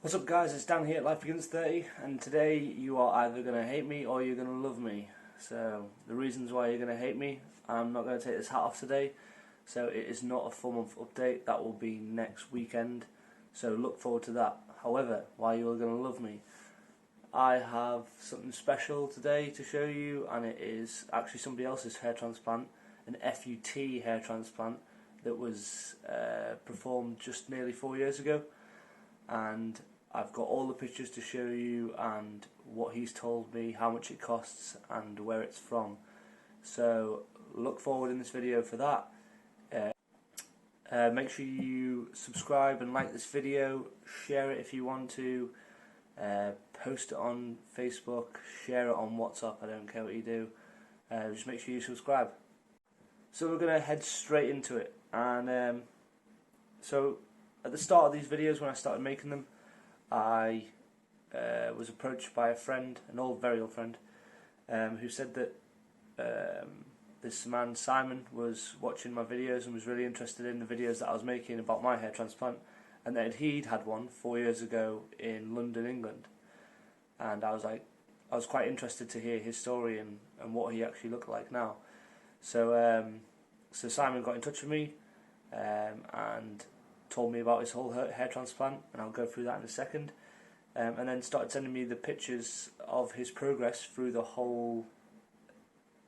What's up guys, it's Dan here at Life Begins 30, and today you are either going to hate me or you're going to love me. So the reasons why you're going to hate me, I'm not going to take this hat off today, so it is not a full month update. That will be next weekend, so look forward to that. However, why you're going to love me, I have something special today to show you, and it is actually somebody else's hair transplant, an FUT hair transplant that was performed just nearly 4 years ago. And I've got all the pictures to show you and what he's told me, how much it costs and where it's from. So look forward in this video for that. Make sure you subscribe and like this video, share it if you want to, post it on Facebook, share it on WhatsApp, I don't care what you do, just make sure you subscribe. So we're going to head straight into it, and so at the start of these videos, when I started making them, I was approached by a friend, an very old friend, who said that this man Simon was watching my videos and was really interested in the videos that I was making about my hair transplant, and that he'd had one 4 years ago in London, England. And I was quite interested to hear his story and what he actually looked like now. So so Simon got in touch with me and told me about his whole hair transplant, and I'll go through that in a second, and then started sending me the pictures of his progress through the whole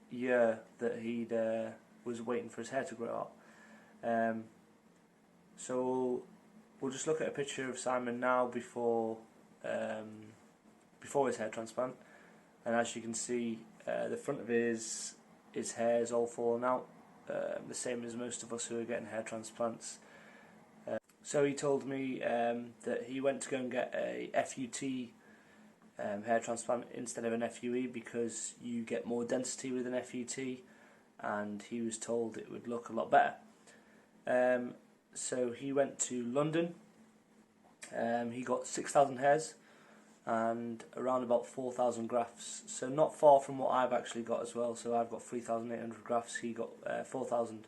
year that he was waiting for his hair to grow out. So we'll just look at a picture of Simon now before his hair transplant, and as you can see, the front of his hair is all fallen out, the same as most of us who are getting hair transplants. So he told me that he went to go and get a FUT hair transplant instead of an FUE because you get more density with an FUT, and he was told it would look a lot better. So he went to London. He got 6,000 hairs and around about 4,000 grafts, so not far from what I've actually got as well. So I've got 3,800 grafts, he got 4,000.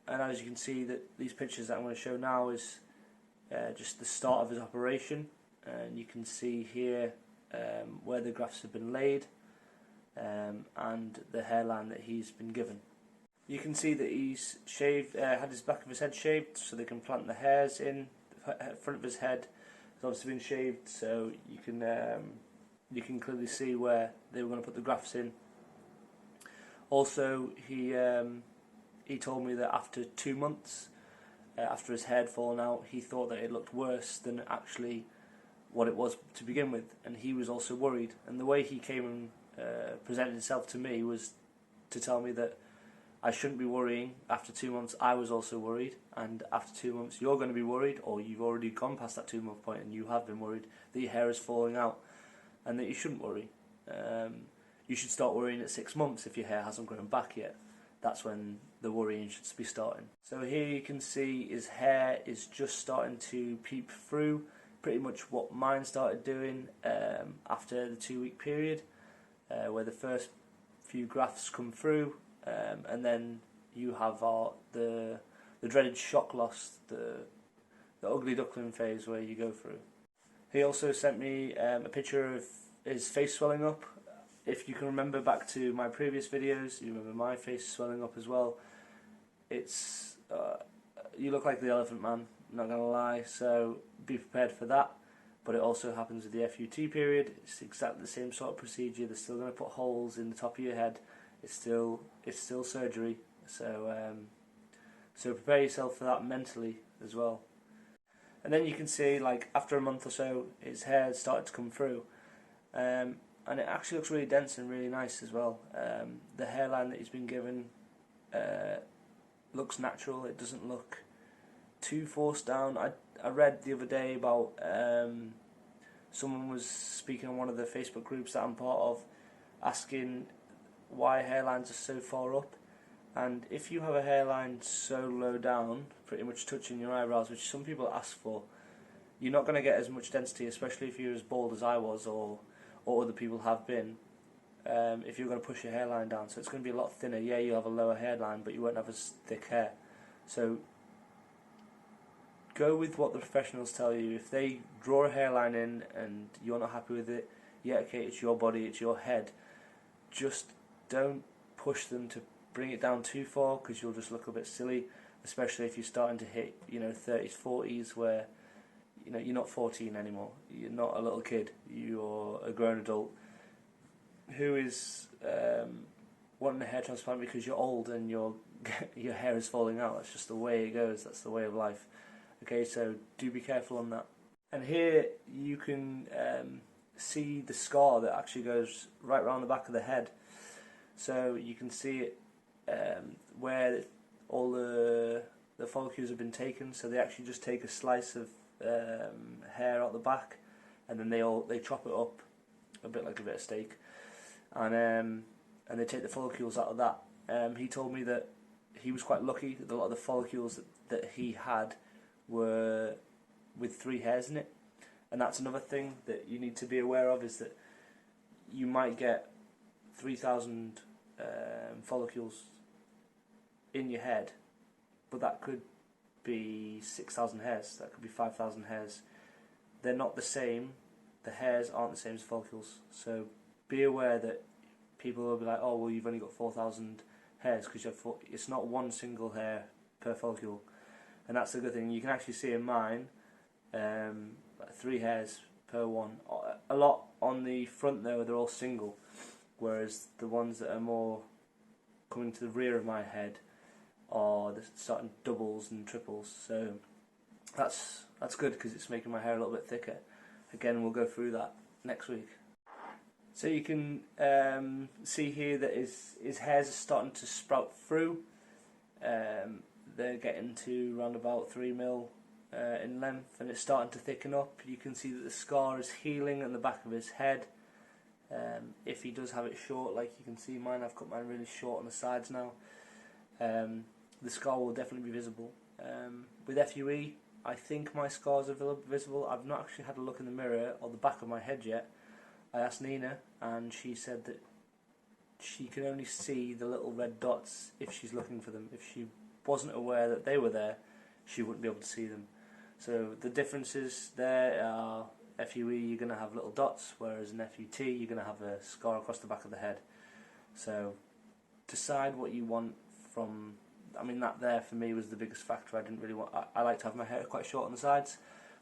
And as you can see, that these pictures that I'm going to show now is just the start of his operation, and you can see here where the grafts have been laid and the hairline that he's been given. You can see that he's shaved, had his back of his head shaved so they can plant the hairs in. The front of his head has obviously been shaved, so you can clearly see where they were going to put the grafts in. Also, he told me that after 2 months, after his hair had fallen out, he thought that it looked worse than actually what it was to begin with, and he was also worried. And the way he came and presented himself to me was to tell me that I shouldn't be worrying. After 2 months, I was also worried, and after 2 months, you're going to be worried, or you've already gone past that 2 month point and you have been worried that your hair is falling out, and that you shouldn't worry. You should start worrying at 6 months if your hair hasn't grown back yet. That's when the worrying should be starting. So here you can see his hair is just starting to peep through, pretty much what mine started doing after the 2 week period, where the first few grafts come through, and then you have the dreaded shock loss, the ugly duckling phase where you go through. He also sent me a picture of his face swelling up. If you can remember back to my previous videos, you remember my face swelling up as well. It's you look like the Elephant Man, I'm not going to lie, so be prepared for that. But it also happens with the FUT period. It's exactly the same sort of procedure. They're still going to put holes in the top of your head. It's still surgery, so so prepare yourself for that mentally as well. And then you can see, like, after a month or so, his hair started to come through. And it actually looks really dense and really nice as well. The hairline that he's been given looks natural. It doesn't look too forced down. I read the other day about someone was speaking on one of the Facebook groups that I'm part of, asking why hairlines are so far up. And if you have a hairline so low down, pretty much touching your eyebrows, which some people ask for, you're not going to get as much density, especially if you're as bald as I was, or other people have been, if you're going to push your hairline down. So it's going to be a lot thinner. Yeah, you'll have a lower hairline, but you won't have as thick hair. So go with what the professionals tell you. If they draw a hairline in and you're not happy with it, yeah, okay, it's your body, it's your head. Just don't push them to bring it down too far, because you'll just look a bit silly, especially if you're starting to hit 30s, 40s, where you're not 14 anymore. You're not a little kid. You're a grown adult who is wanting a hair transplant because you're old and your hair is falling out. That's just the way it goes. That's the way of life. Okay, so do be careful on that. And here you can see the scar that actually goes right around the back of the head. So you can see it where all the follicles have been taken. So they actually just take a slice of hair out the back, and then they chop it up a bit like a bit of steak, and they take the follicles out of that. He told me that he was quite lucky that a lot of the follicles that he had were with 3 hairs in it. And that's another thing that you need to be aware of, is that you might get 3,000 follicles in your head, but that could be 6,000 hairs, that could be 5,000 hairs. They're not the same. The hairs aren't the same as follicles. So be aware that people will be like, oh, well, you've only got 4,000 hairs, because it's not one single hair per follicle. And that's the good thing. You can actually see in mine, like 3 hairs per one. A lot on the front though, they're all single, whereas the ones that are more coming to the rear of my head are the starting doubles and triples. So that's good, because it's making my hair a little bit thicker. Again, we'll go through that next week. So you can see here that his hairs are starting to sprout through. They're getting to around about 3 mil in length, and it's starting to thicken up. You can see that the scar is healing in the back of his head. If he does have it short, like you can see mine, I've cut mine really short on the sides now. The scar will definitely be visible. With FUE, I think my scars are visible. I've not actually had a look in the mirror or the back of my head yet. I asked Nina, and she said that she can only see the little red dots if she's looking for them. If she wasn't aware that they were there, she wouldn't be able to see them. So the differences there are, FUE, you're going to have little dots, whereas in FUT, you're going to have a scar across the back of the head. So decide what you want from... I mean, that there for me was the biggest factor. I didn't really want... I like to have my hair quite short on the sides.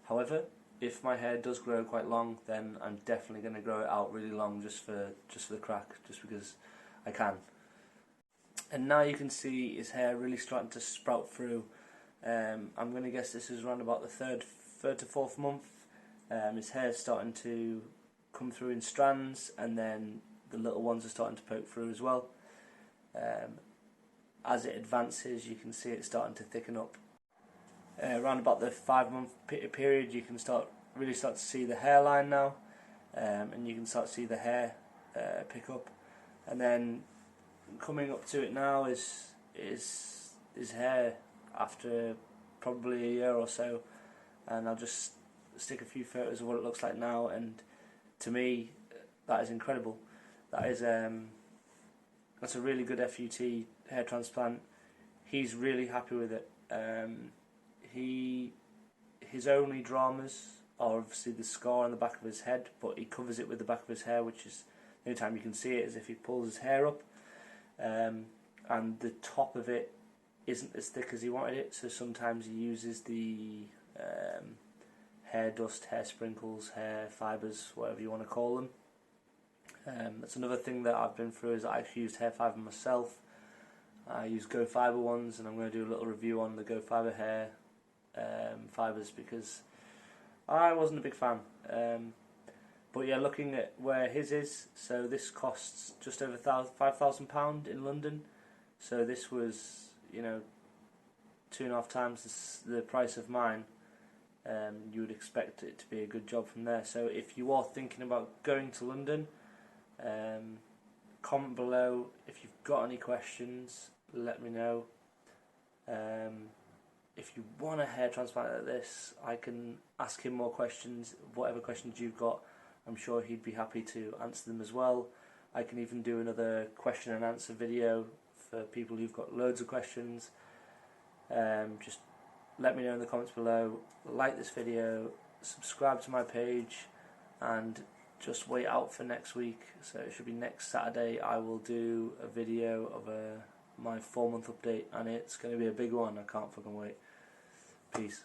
However, if my hair does grow quite long, then I'm definitely going to grow it out really long, just for the crack, just because I can. And now you can see his hair really starting to sprout through. I'm going to guess this is around about the third to fourth month. His hair's starting to come through in strands, and then the little ones are starting to poke through as well. As it advances, you can see it starting to thicken up. Around about the 5-month period, you can really start to see the hairline now, and you can start to see the hair pick up. And then coming up to it now is his hair after probably a year or so, and I'll just stick a few photos of what it looks like now. And to me, that is incredible. That's a really good FUT hair transplant. He's really happy with it. His only dramas are obviously the scar on the back of his head, but he covers it with the back of his hair, which is the only time you can see it is if he pulls his hair up. And the top of it isn't as thick as he wanted it, so sometimes he uses the hair dust, hair sprinkles, hair fibres, whatever you want to call them. That's another thing that I've been through, is I actually used hair fibre myself. I use Go Fibre ones, and I'm going to do a little review on the Go Fibre hair fibres, because I wasn't a big fan. But yeah, looking at where his is, so this costs just over £5,000 in London. So this was, 2.5 times the price of mine. You would expect it to be a good job from there. So if you are thinking about going to London, comment below if you've got any questions. Let me know. If you want a hair transplant like this, I can ask him more questions. Whatever questions you've got, I'm sure he'd be happy to answer them as well. I can even do another question and answer video for people who've got loads of questions. Just let me know in the comments below. Like this video, subscribe to my page, and just wait out for next week. So it should be next Saturday. I will do a video of my 4-month update, and it's going to be a big one. I can't fucking wait. Peace.